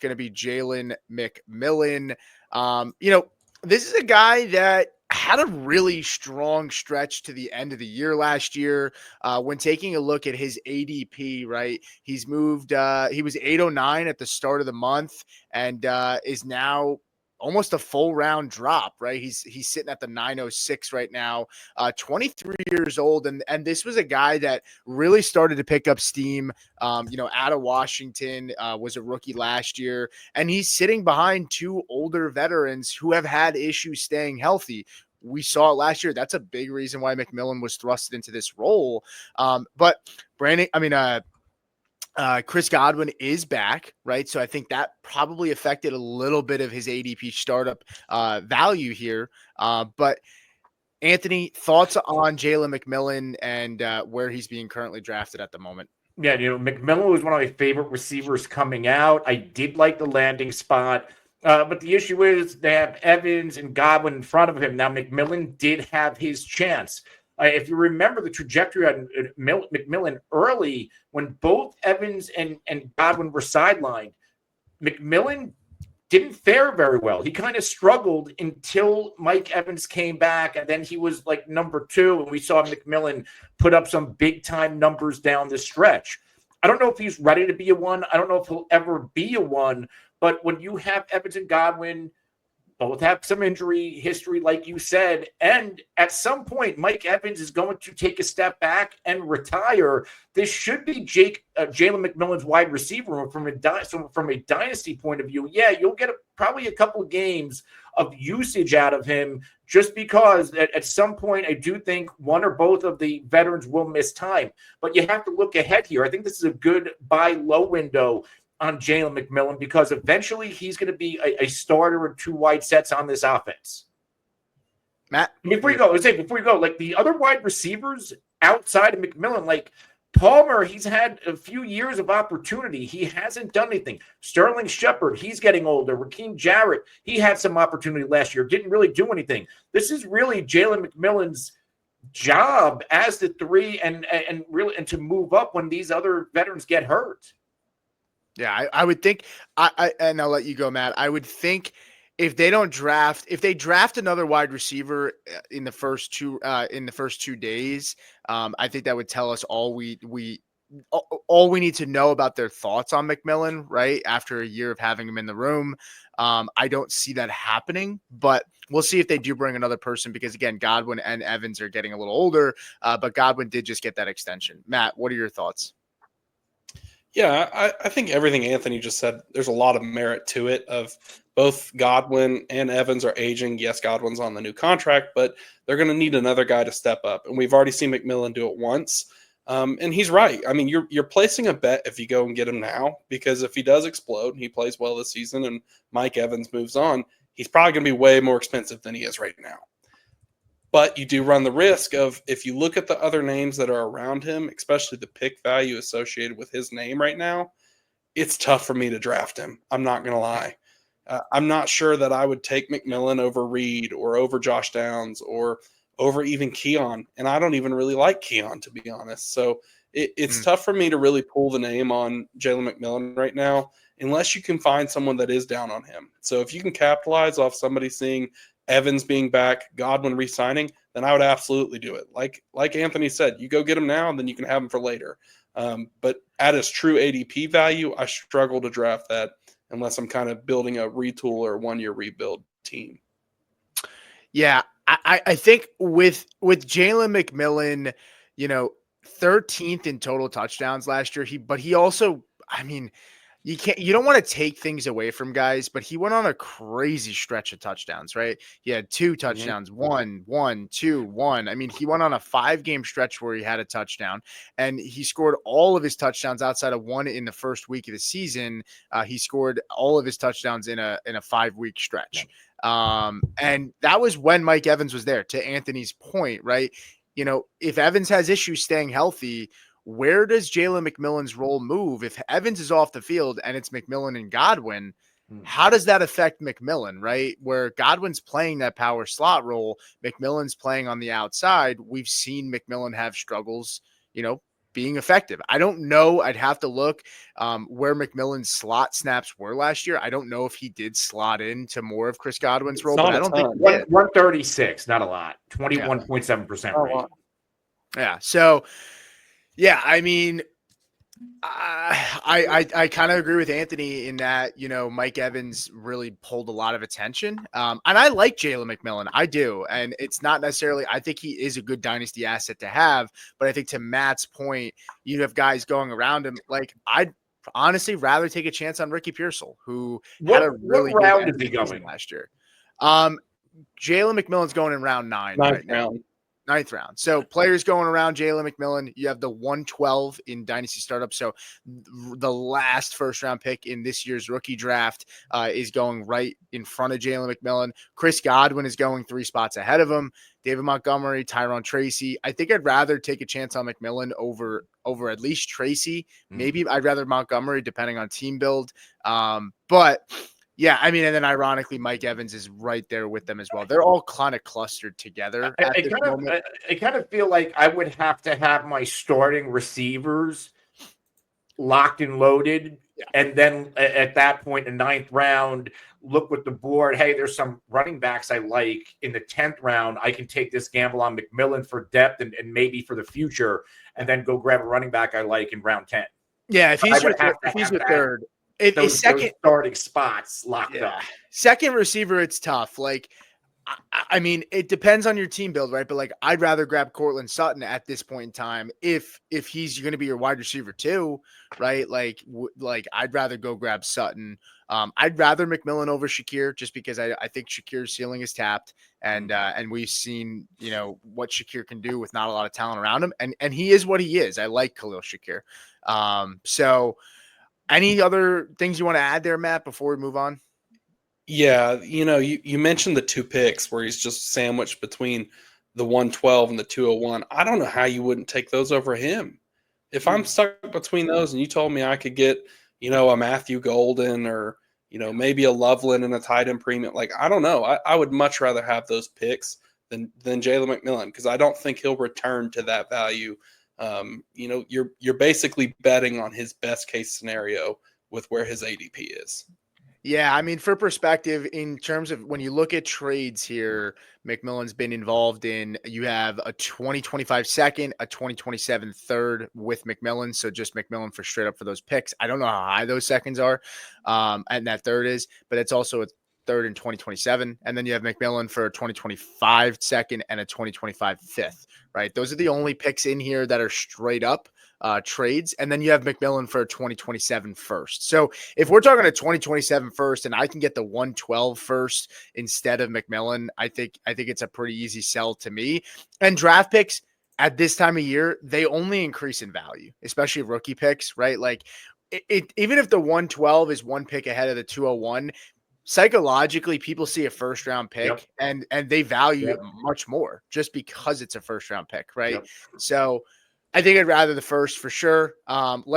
going to be Jalen McMillan. This is a guy that had a really strong stretch to the end of the year last year. When taking a look at his ADP, right, he's moved. He was 809 at the start of the month and is now almost a full round drop, right? He's sitting at the 906 right now, 23 years old. And this was a guy that really started to pick up steam, out of Washington, was a rookie last year. And he's sitting behind two older veterans who have had issues staying healthy. We saw it last year. That's a big reason why McMillan was thrusted into this role. But Chris Godwin is back, right? So I think that probably affected a little bit of his ADP startup value here. But Anthony, thoughts on Jalen McMillan and where he's being currently drafted at the moment? Yeah, McMillan was one of my favorite receivers coming out. I did like the landing spot. But the issue is they have Evans and Godwin in front of him. Now, McMillan did have his chance. If you remember the trajectory on McMillan early, when both Evans and Godwin were sidelined, McMillan didn't fare very well. He kind of struggled until Mike Evans came back, and then he was like number 2, and we saw McMillan put up some big-time numbers down the stretch. I don't know if he's ready to be a 1. I don't know if he'll ever be a 1, but when you have Evans and Godwin both have some injury history, like you said, and at some point, Mike Evans is going to take a step back and retire. This should be Jalen McMillan's wide receiver from a dynasty point of view. Yeah, you'll get probably a couple of games of usage out of him just because at some point, I do think one or both of the veterans will miss time. But you have to look ahead here. I think this is a good buy low window on Jalen McMillan because eventually he's going to be a starter in 2 wide sets on this offense. Matt? Before you go, like the other wide receivers outside of McMillan, like Palmer, he's had a few years of opportunity. He hasn't done anything. Sterling Shepard, he's getting older. Raheem Jarrett, he had some opportunity last year, didn't really do anything. This is really Jalen McMillan's job as the 3 and to move up when these other veterans get hurt. Yeah, I would think, and I'll let you go, Matt. I would think if they draft another wide receiver in the first 2 days, I think that would tell us all we need to know about their thoughts on McMillan, right? After a year of having him in the room. I don't see that happening, but we'll see if they do bring another person because again, Godwin and Evans are getting a little older, but Godwin did just get that extension. Matt, what are your thoughts? Yeah, I think everything Anthony just said, there's a lot of merit to it of both Godwin and Evans are aging. Yes, Godwin's on the new contract, but they're going to need another guy to step up. And we've already seen McMillan do it once. And he's right. I mean, you're placing a bet if you go and get him now, because if he does explode and he plays well this season and Mike Evans moves on, he's probably going to be way more expensive than he is right now. But you do run the risk of, if you look at the other names that are around him, especially the pick value associated with his name right now, it's tough for me to draft him. I'm not going to lie. I'm not sure that I would take McMillan over Reed or over Josh Downs or over even Keon. And I don't even really like Keon, to be honest. So it's tough for me to really pull the name on Jalen McMillan right now, unless you can find someone that is down on him. So if you can capitalize off somebody seeing Evans being back, Godwin re-signing, then I would absolutely do it. Like Anthony said, you go get him now, and then you can have him for later. But at his true ADP value, I struggle to draft that unless I'm kind of building a retool or 1-year rebuild team. Yeah, I think with Jalen McMillan, 13th in total touchdowns last year. He also, I mean, you don't want to take things away from guys, but he went on a crazy stretch of touchdowns, right? He had 2 touchdowns, 1, 2, 1. I mean, he went on a 5-game stretch where he had a touchdown, and he scored all of his touchdowns outside of 1 in the first week of the season. He scored all of his touchdowns in a 5-week stretch. And that was when Mike Evans was there, to Anthony's point, right? If Evans has issues staying healthy, where does Jalen McMillan's role move? If Evans is off the field and it's McMillan and Godwin, how does that affect McMillan, right? Where Godwin's playing that power slot role, McMillan's playing on the outside. We've seen McMillan have struggles, being effective. I don't know. I'd have to look where McMillan's slot snaps were last year. I don't know if he did slot into more of Chris Godwin's role, but I don't think he did. 136, not a lot. 21.7% Oh, rate. wow. Yeah. So, yeah, I mean, I kind of agree with Anthony in that, Mike Evans really pulled a lot of attention. And I like Jalen McMillan. I do. And it's not necessarily, I think he is a good dynasty asset to have. But I think to Matt's point, you have guys going around him. Like, I'd honestly rather take a chance on Ricky Pearsall, who had a really what round good is he going last year. Jalen McMillan's going in round 9 right now. 9th round. So players going around Jalen McMillan, you have the 112 in Dynasty Startup. So the last first round pick in this year's rookie draft is going right in front of Jalen McMillan. Chris Godwin is going 3 spots ahead of him. David Montgomery, Tyrone Tracy. I think I'd rather take a chance on McMillan over at least Tracy. Maybe I'd rather Montgomery depending on team build. But yeah, I mean, and then ironically, Mike Evans is right there with them as well. They're all kind of clustered together at this moment. I kind of feel like I would have to have my starting receivers locked and loaded. Yeah. And then at that point, in 9th round, look with the board. Hey, there's some running backs I like in the 10th round. I can take this gamble on McMillan for depth and maybe for the future, and then go grab a running back I like in round 10. Yeah, if he's your third. Those starting spots locked up. Second receiver, it's tough. Like, I mean, it depends on your team build, right? But like, I'd rather grab Cortland Sutton at this point in time if he's going to be your wide receiver too, right? Like I'd rather go grab Sutton. I'd rather McMillan over Shakir just because I think Shakir's ceiling is tapped, and we've seen what Shakir can do with not a lot of talent around him, and he is what he is. I like Khalil Shakir. So. Any other things you want to add there, Matt, before we move on? Yeah, you mentioned the 2 picks where he's just sandwiched between the 112 and the 201. I don't know how you wouldn't take those over him. If I'm stuck between those and you told me I could get, a Matthew Golden or, maybe a Loveland and a tight end premium, like, I don't know. I would much rather have those picks than Jalen McMillan because I don't think he'll return to that value. You're basically betting on his best case scenario with where his ADP is. Yeah, I mean, for perspective, in terms of when you look at trades here, McMillan's been involved in, you have a 2025 second, a 2027 third with McMillan. So just McMillan for straight up for those picks. I don't know how high those seconds are, and that third is, but it's also a third in 2027. And then you have McMillan for a 2025 second and a 2025 fifth, right? Those are the only picks in here that are straight up trades. And then you have McMillan for a 2027 first. So if we're talking a 2027 first and I can get the 112 first instead of McMillan, I think it's a pretty easy sell to me. And draft picks at this time of year, they only increase in value, especially rookie picks, right? Like even if the 112 is 1 pick ahead of the 201, psychologically people see a first round pick and they value it much more just because it's a first round pick, right? So I think I'd rather the first for sure.